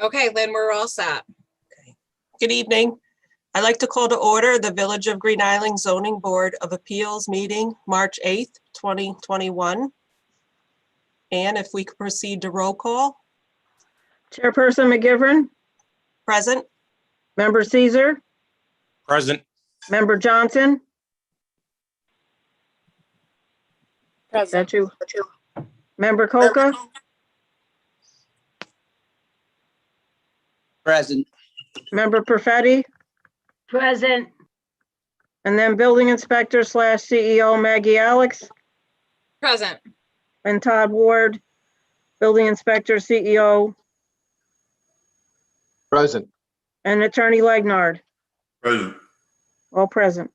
Okay, Lynn, we're all set. Good evening. I'd like to call to order the Village of Green Island Zoning Board of Appeals meeting, March 8th, 2021. And if we could proceed to roll call. Chairperson McGivern, Present. Member Caesar, Present. Member Johnson. Is that you? Member Coca, Present. Member Perfetti, Present. and then Building Inspector / CEO Maggie Alex, Present. and Todd Ward, Building Inspector, CEO, Present. and Attorney Legnard, Present. all present.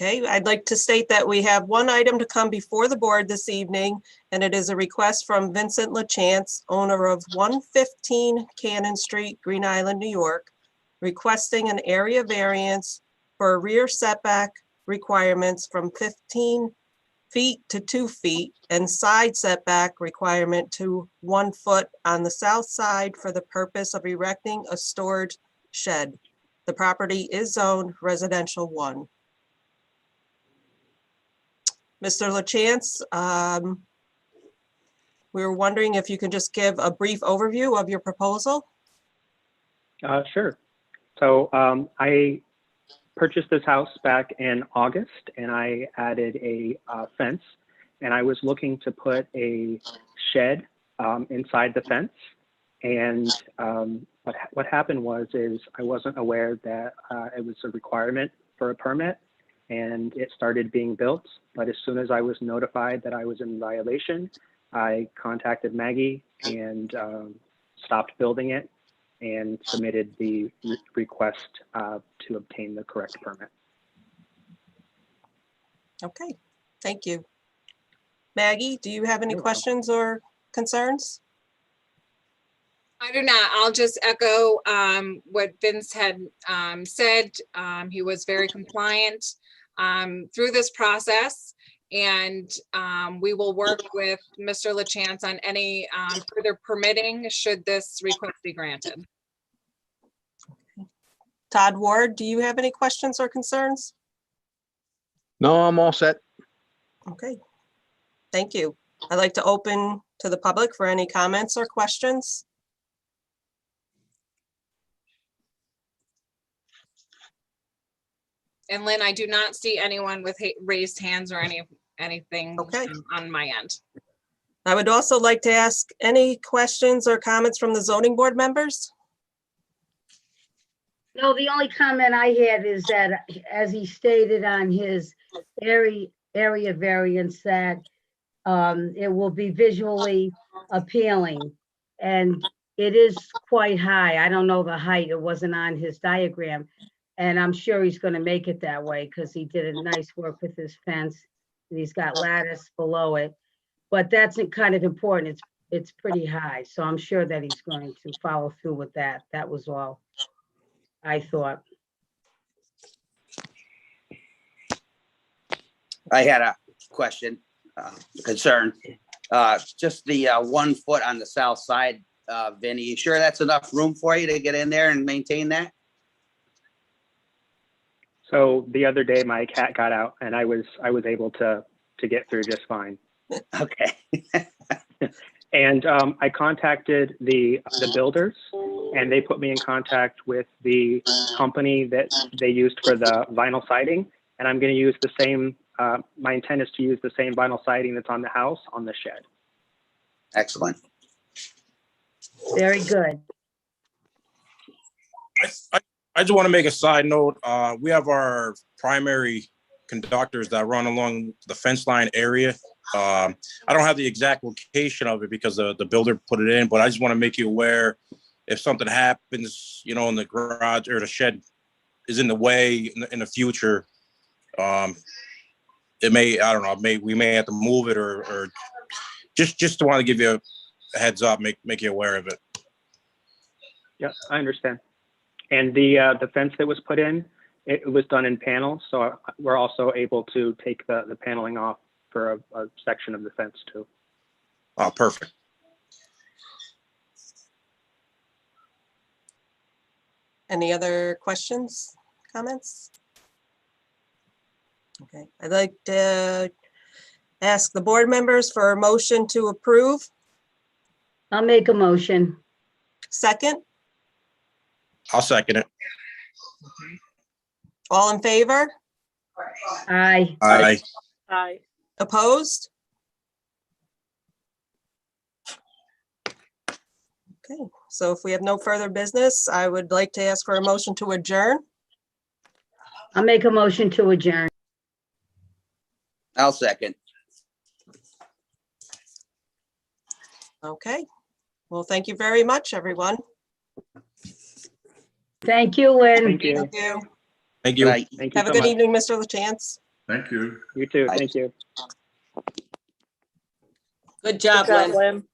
Okay, I'd like to state that we have one item to come before the board this evening, and it is a request from Vincent LaChance, owner of 115 Cannon Street, Green Island, New York, requesting an area variance for rear setback requirements from 15 feet to 2 feet and side setback requirement to 1 foot on the south side for the purpose of erecting a storage shed. The property is zoned residential 1. Mr. LaChance, we were wondering if you could just give a brief overview of your proposal. Sure. So I purchased this house back in August, and I added a fence, and I was looking to put a shed inside the fence. And what happened was I wasn't aware that it was a requirement for a permit, and it started being built. But as soon as I was notified that I was in violation, I contacted Maggie and stopped building it and submitted the request to obtain the correct permit. Okay, thank you. Maggie, do you have any questions or concerns? I do not. I'll just echo what Vince had said. He was very compliant through this process, and we will work with Mr. LaChance on any further permitting should this request be granted. Todd Ward, do you have any questions or concerns? No, I'm all set. Okay, thank you. I'd like to open to the public for any comments or questions. And Lynn, I do not see anyone with raised hands or anything Okay. on my end. I would also like to ask any questions or comments from the zoning board members. No, the only comment I had is that, as he stated on his area variance, that it will be visually appealing. And it is quite high. I don't know the height. It wasn't on his diagram. And I'm sure he's going to make it that way because he did a nice work with his fence. And he's got lattice below it. But that's kind of important. It's pretty high. So I'm sure that he's going to follow through with that. That was all I thought. I had a question, concern. Just the 1 foot on the south side, Vinny, you sure that's enough room for you to get in there and maintain that? So the other day, my cat got out, and I was able to get through just fine. Okay. And I contacted the builders, and they put me in contact with the company that they used for the vinyl siding. And I'm going to use the same, my intent is to use the same vinyl siding that's on the house on the shed. Excellent. Very good. I just want to make a side note. We have our primary conductors that run along the fence line area. I don't have the exact location of it because the builder put it in, but I just want to make you aware if something happens, you know, in the garage or the shed is in the way in the future. It may, I don't know, we may have to move it or just to want to give you a heads up, make you aware of it. Yeah, I understand. And the fence that was put in, it was done in panels, so we're also able to take the paneling off for a section of the fence too. Oh, perfect. Any other questions, comments? Okay, I'd like to ask the board members for a motion to approve. I'll make a motion. Second, I'll second it. all in favor? Aye. Aye. Aye. Opposed? Okay, so if we have no further business, I would like to ask for a motion to adjourn. I'll make a motion to adjourn. I'll second. Okay, well, thank you very much, everyone. Thank you, Lynn. Thank you. Thank you. Thank Good you. night. Thank you Have a so good much. evening, Mr. LaChance. Thank you. You too. Bye. Thank you. Good job, Lynn.